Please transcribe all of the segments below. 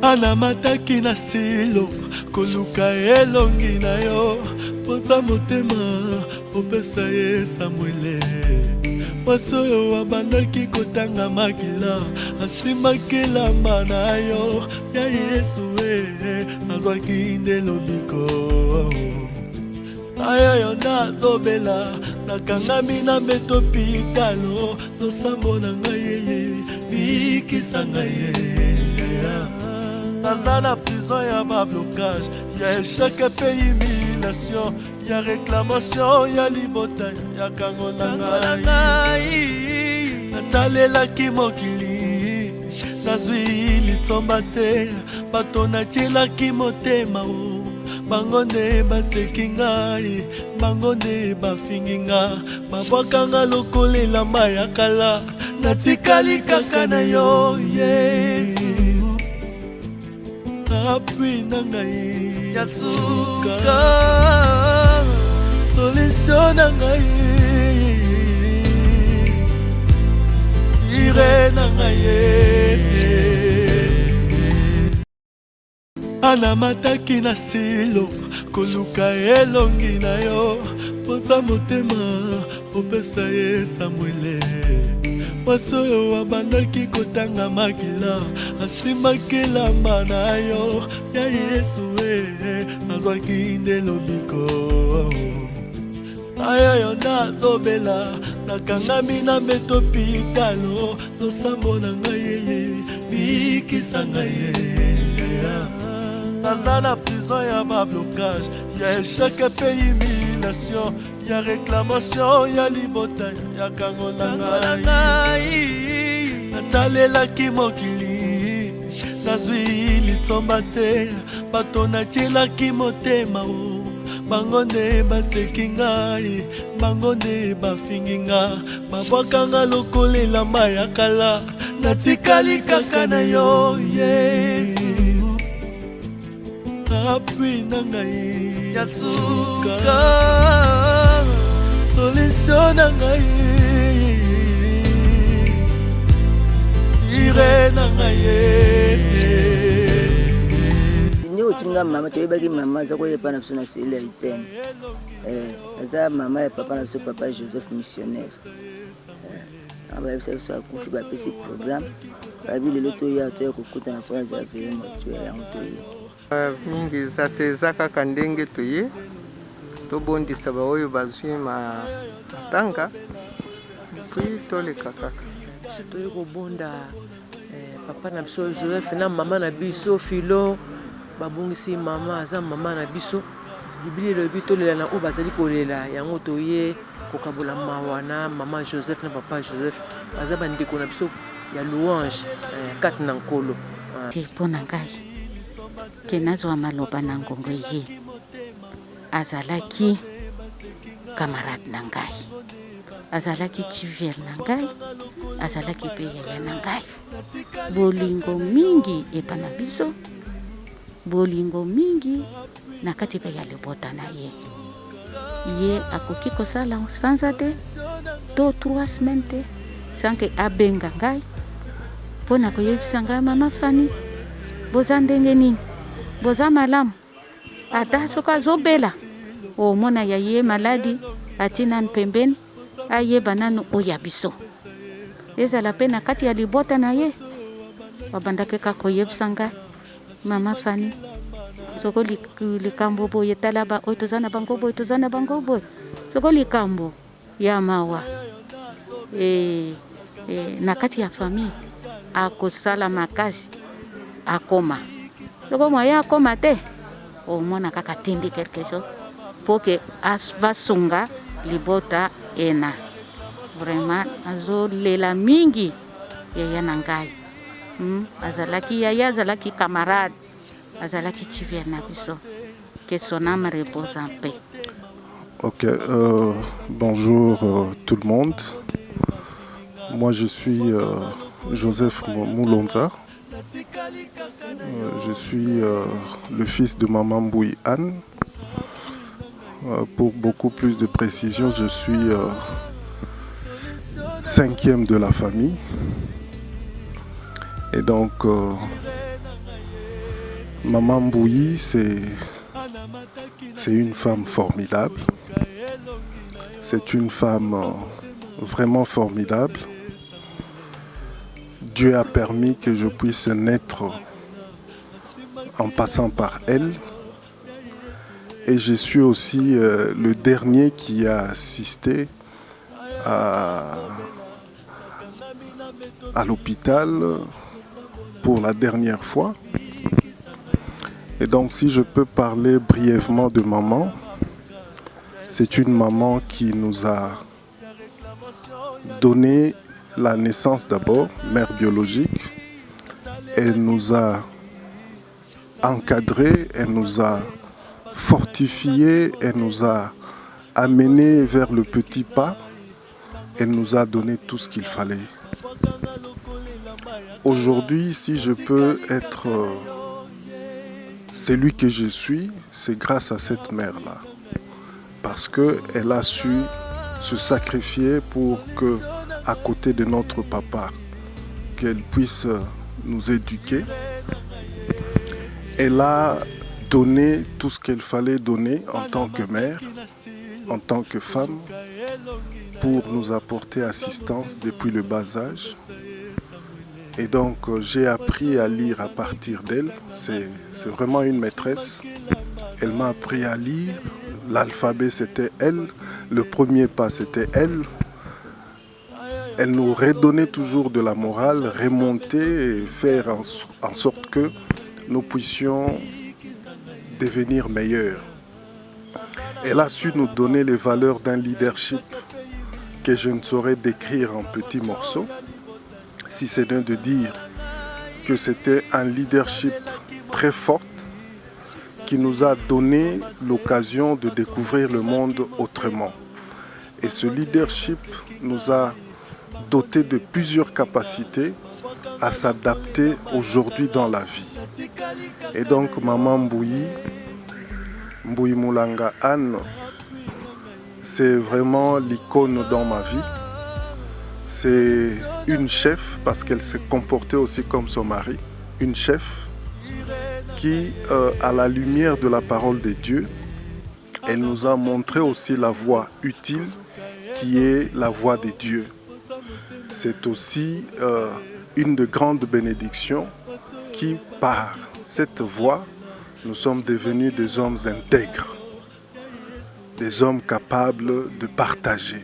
anamataki na silo koluka elongi na yo poza motema opesa ye Samuele mwasi oyo abandaki kotanga makila asimaki elamba na yo ya Yesu azwaki nde lobiko ayoyo nazobela nakangami na mbeto pitalo losambo na ngai yeye bikisa ngai ye naza na prison ya bablocage ya échec pe humiliation ya réclamation ya libota ya kango na ngai natalelaki mokili nazwi litomba te bato natielaki motema o bango nde baseki ngai bango nde bafingi nga babwakanga lokola elamba ya kala natikali kaka na yo Yesu appui na ngai ya suka solution na ngai ire na ngai anamataki na silo koluka elongi na yo poza motema opesa ye Samuele mwasi oyo abandaki kotanga makila asimaki elamba na yo ya Yesu azwaki nde lobiko ayoyo nazobela nakangami na mbeto pitalo losambo na ngai yeye bikisa ngai ye naza na prison ya bablocage ya échec pe humiliation ya réclamation ya libota ya kango na ngai natalelaki mokili nazwi litomba te bato natielaki motema o bango nde baseki ngai bango nde bafingi nga babwakanga lokola elamba ya kala natikali kaka na yo Yesu appui na ngai ya suka solution na ngai ire na ngai ni utinga mama toyebaki mama za koyepa na biso na sele ya ipene aza mama ya papa na biso papa Joseph missionnaire abayebisa biso akufi bapesi programme babi lelo toya toya kokuta na phrase ya veye motu yango toye mingi zateza kaka ndenge toye tobondisa baoyo bazwi matanga puis toleka kaka biso toye kobonda papa na biso Joseph na mama na biso Philo babongisi mama aza mama na biso Biblia elobi tolela na oyo bazali kolela yango toye kokabola mawa na mama Joseph na papa Joseph baza bandeko na biso ya louange kati na nkolo mpo na ngai ke nazwa maloba na ngongo ye azalaki camarade na ngai azalaki chivier na ngai azalaki pe yaya na ngai bolingo mingi epa na biso bolingo mingi na kati pe ya libota na ye akoki kosala sanza te to 3 semaines te sanke abenga ngai mpo na koyebisa ngai mama Fani boza ndenge nini boza malamu ata soki azobela omona ya ye maladi atina pembeni ayeba nanu oya biso ezala mpe na kati ya libota na ye babandaki kaka koyebisa ngai mama Fani soko likambo boye tala ba oyo toza na bango boye toza na bango boye soko likambo ya mawa na kati ya famille akosala makasi akoma soko moya akoma te omona kaka tindi quelque chose pour que basunga libota ena vraiment azolela mingi yaya na ngai azalaki yaya azalaki camarade azalaki chivier na biso que son âme repose en paix. Ok, bonjour tout le monde. Moi je suis Joseph Moulonza. Je suis le fils de maman Mbouy Anne. Pour beaucoup plus de précision, je suis 5e de la famille. Et donc, Maman Mbouyi, c'est une femme formidable. C'est une femme vraiment formidable. Dieu a permis que je puisse naître en passant par elle. Et je suis aussi le dernier qui a assisté à l'hôpital pour la dernière fois. Et donc si je peux parler brièvement de maman, c'est une maman qui nous a donné la naissance d'abord, mère biologique. Elle nous a encadrés, elle nous a fortifiés, elle nous a amenés vers le petit pas. Elle nous a donné tout ce qu'il fallait. Aujourd'hui, si je peux être celui que je suis, c'est grâce à cette mère-là. Parce qu'elle a su se sacrifier pour que, à côté de notre papa, qu'elle puisse nous éduquer. Elle a donné tout ce qu'il fallait donner en tant que mère, en tant que femme, pour nous apporter assistance depuis le bas âge. Et donc j'ai appris à lire à partir d'elle. C'est vraiment une maîtresse. Elle m'a appris à lire. L'alphabet c'était elle. Le premier pas c'était elle. Elle nous redonnait toujours de la morale, remonter et faire en sorte que nous puissions devenir meilleurs. Elle a su nous donner les valeurs d'un leadership que je ne saurais décrire en petits morceaux, si c'est de dire que c'était un leadership très fort qui nous a donné l'occasion de découvrir le monde autrement. Et ce leadership nous a doté de plusieurs capacités à s'adapter aujourd'hui dans la vie. Et donc Maman Mbouyi Moulanga Anne, c'est vraiment l'icône dans ma vie. C'est une chef parce qu'elle s'est comportée aussi comme son mari. Une chef qui, à la lumière de la parole de Dieu, elle nous a montré aussi la voie utile qui est la voie de Dieu. C'est aussi une de grandes bénédictions qui, par cette voie, nous sommes devenus des hommes intègres, des hommes capables de partager.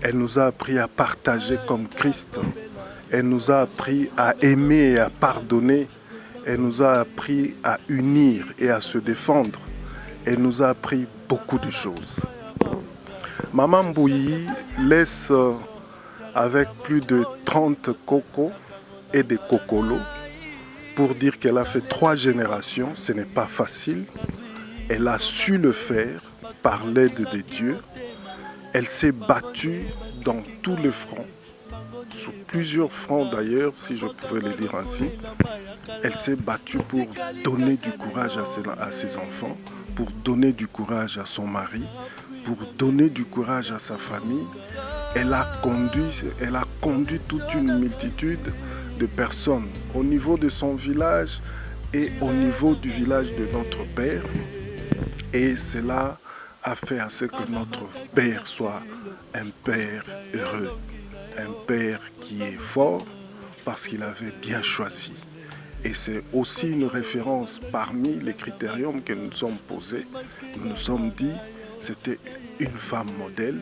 Elle nous a appris à partager comme Christ. Elle nous a appris à aimer et à pardonner. Elle nous a appris à unir et à se défendre. Elle nous a appris beaucoup de choses. Maman Mbouyi laisse avec plus de 30 cocos et des cocolos pour dire qu'elle a fait 3 générations. Ce n'est pas facile. Elle a su le faire par l'aide de Dieu. Elle s'est battue dans tous les fronts, sur plusieurs fronts d'ailleurs, si je pouvais le dire ainsi. Elle s'est battue pour donner du courage à ses enfants, pour donner du courage à son mari, pour donner du courage à sa famille. Elle a conduit toute une multitude de personnes au niveau de son village et au niveau du village de notre Père. Et cela a fait à ce que notre Père soit un Père heureux, un Père qui est fort parce qu'il avait bien choisi. Et c'est aussi une référence parmi les critériums que nous nous sommes posés. Nous nous sommes dit, c'était une femme modèle.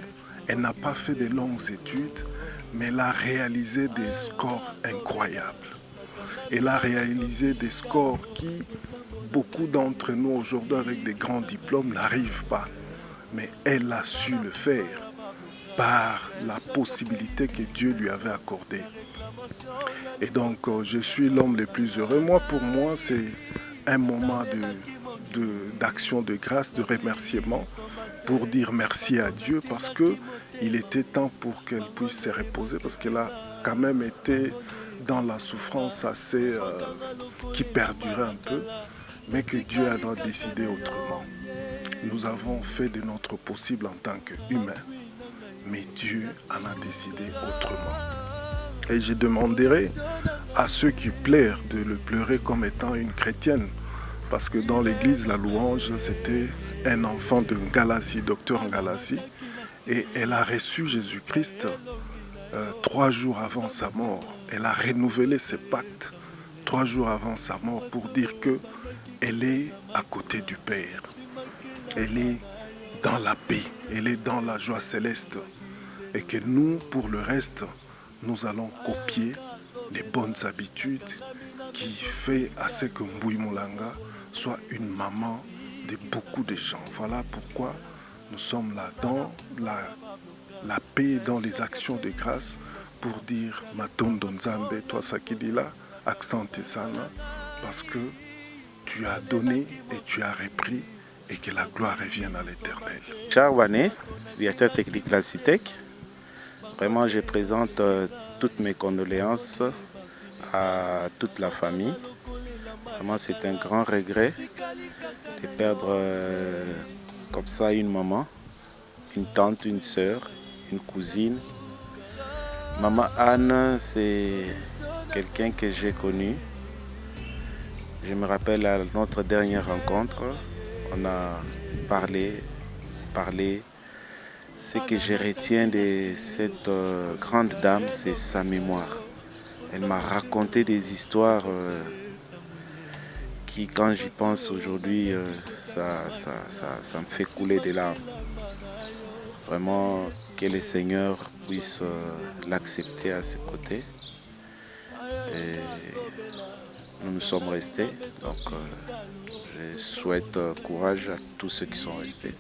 Elle n'a pas fait de longues études, mais elle a réalisé des scores incroyables. Elle a réalisé des scores qui, beaucoup d'entre nous aujourd'hui avec des grands diplômes, n'arrivent pas. Mais elle a su le faire par la possibilité que Dieu lui avait accordée. Et donc, je suis l'homme le plus heureux. Pour moi, c'est un moment d'action de grâce, de remerciement, pour dire merci à Dieu, parce qu'il était temps pour qu'elle puisse se reposer, parce qu'elle a quand même été dans la souffrance assez qui perdurait un peu, mais que Dieu a décidé autrement. Nous avons fait de notre possible en tant qu'humains, mais Dieu en a décidé autrement. Et je demanderai à ceux qui pleurent de le pleurer comme étant une chrétienne, parce que dans l'église, la louange, c'était un enfant de Ngalassi, docteur Ngalassi, et elle a reçu Jésus-Christ 3 jours avant sa mort. Elle a renouvelé ses pactes 3 jours avant sa mort pour dire qu'elle est à côté du Père. Elle est dans la paix, elle est dans la joie céleste. Et que nous, pour le reste, nous allons copier les bonnes habitudes qui fait à ce que Mbui Moulanga soit une maman de beaucoup de gens. Voilà pourquoi nous sommes là dans la paix, dans les actions de grâce, pour dire Matondo Nzambe, toi Sakidila, accent Sana, parce que tu as donné et tu as repris et que la gloire revienne à l'Éternel. Charles Wané, directeur technique de la CITEC. Vraiment, je présente toutes mes condoléances à toute la famille. Vraiment, c'est un grand regret de perdre comme ça une maman, une tante, une sœur, une cousine. Maman Anne, c'est quelqu'un que j'ai connu. Je me rappelle à notre dernière rencontre, on a parlé. Ce que je retiens de cette grande dame, c'est sa mémoire. Elle m'a raconté des histoires qui, quand j'y pense aujourd'hui, ça me fait couler des larmes. Vraiment, que le Seigneur puisse l'accepter à ses côtés. Et nous sommes restés, donc je souhaite courage à tous ceux qui sont restés.